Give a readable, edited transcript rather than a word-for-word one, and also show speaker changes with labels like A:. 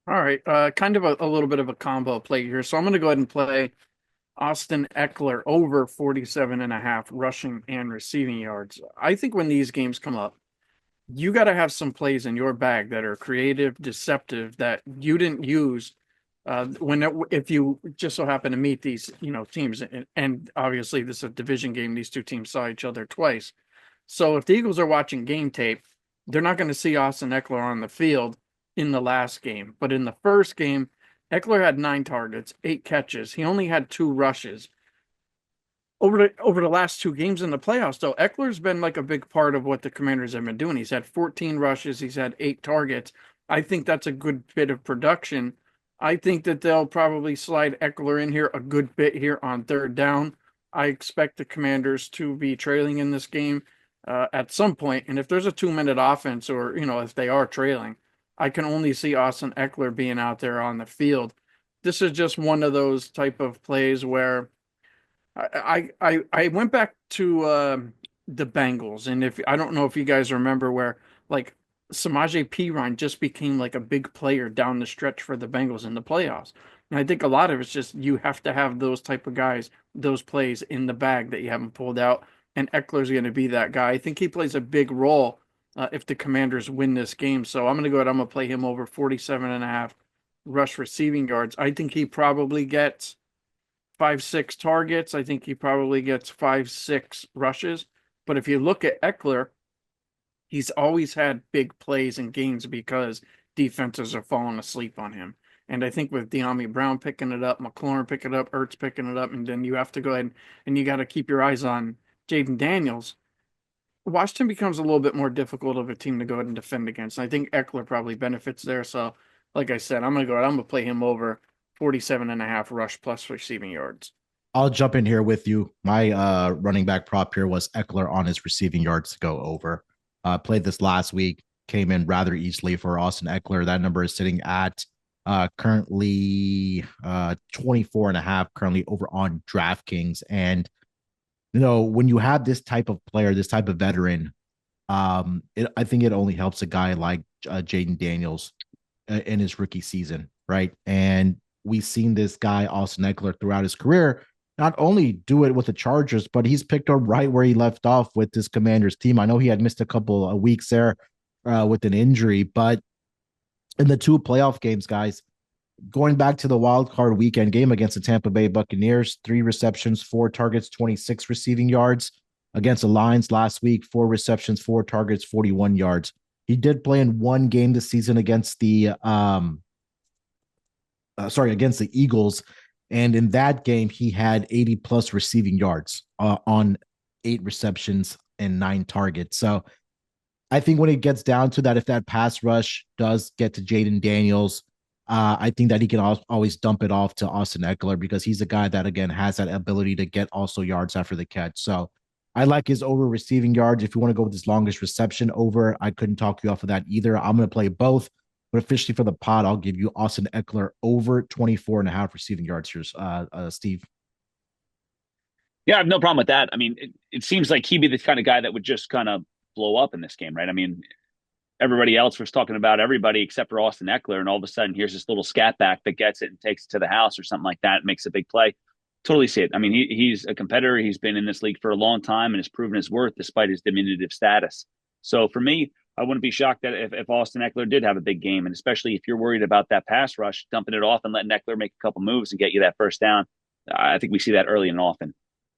A: All right, kind of a little bit of a combo play here. So I'm going to go ahead and play Austin Ekeler over 47 and a half rushing and receiving yards. I think when these games come up, you got to have some plays in your bag that are creative, deceptive that you didn't use if you just so happen to meet these, teams. And obviously, this is a division game. These two teams saw each other twice. So if the Eagles are watching game tape, they're not going to see Austin Ekeler on the field in the last game. But in the first game, Ekeler had 9 targets, 8 catches. He only had 2 rushes. Over the last 2 games in the playoffs, though, Eckler's been like a big part of what the Commanders have been doing. He's had 14 rushes, he's had 8 targets. I think that's a good bit of production. I think that they'll probably slide Eckler in here a good bit here on third down. I expect the Commanders to be trailing in this game at some point, and if there's a 2-minute offense, or if they are trailing, I can only see Austin Eckler being out there on the field. This is just one of those type of plays where I went back to the Bengals, and if I don't know if you guys remember where like Samaje Perine just became like a big player down the stretch for the Bengals in the playoffs. And I think a lot of it's just you have to have those type of guys, those plays in the bag that you haven't pulled out, and Eckler's going to be that guy. I think he plays a big role if the Commanders win this game. So I'm going to go ahead. I'm going to play him over 47 and a half rush receiving yards. I think he probably gets 5, 6 targets. I think he probably gets 5, 6 rushes. But if you look at Eckler, he's always had big plays and games because defenses are falling asleep on him. And I think with De'Ami Brown picking it up, McLaurin picking it up, Ertz picking it up, and then you have to go ahead and you got to keep your eyes on Jaden Daniels. Washington becomes a little bit more difficult of a team to go ahead and defend against. And I think Eckler probably benefits there. So, like I said, I'm gonna play him over 47 and a half rush plus receiving yards.
B: I'll jump in here with you. My running back prop here was Eckler on his receiving yards to go over. Played this last week, came in rather easily for Austin Eckler. That number is sitting at currently 24 and a half, currently over on DraftKings. And, when you have this type of player, this type of veteran, I think it only helps a guy like Jaden Daniels in his rookie season, right? And we've seen this guy, Austin Eckler, throughout his career not only do it with the Chargers, but he's picked up right where he left off with this Commanders team. I know he had missed a couple of weeks there with an injury, but in the 2 playoff games, guys, going back to the wild card weekend game against the Tampa Bay Buccaneers, 3 receptions, 4 targets, 26 receiving yards. Against the Lions last week, 4 receptions, 4 targets, 41 yards. He did play in one game this season against against the Eagles. And in that game, he had 80 plus receiving yards on 8 receptions and 9 targets. So I think when it gets down to that, if that pass rush does get to Jaden Daniels, I think that he can always dump it off to Austin Eckler because he's a guy that, again, has that ability to get also yards after the catch. So I like his over receiving yards. If you want to go with his longest reception over, I couldn't talk you off of that either. I'm going to play both. But officially for the pod, I'll give you Austin Eckler over 24 and a half receiving yards here, Steve.
C: Yeah, I have no problem with that. I mean, it seems like he'd be the kind of guy that would just kind of blow up in this game, right? I mean, everybody else was talking about everybody except for Austin Eckler, and all of a sudden, here's this little scat back that gets it and takes it to the house or something like that, makes a big play. Totally see it. I mean, he's a competitor. He's been in this league for a long time and has proven his worth despite his diminutive status. So for me, I wouldn't be shocked that if Austin Eckler did have a big game, and especially if you're worried about that pass rush, dumping it off and letting Eckler make a couple moves and get you that first down. I think we see that early and often.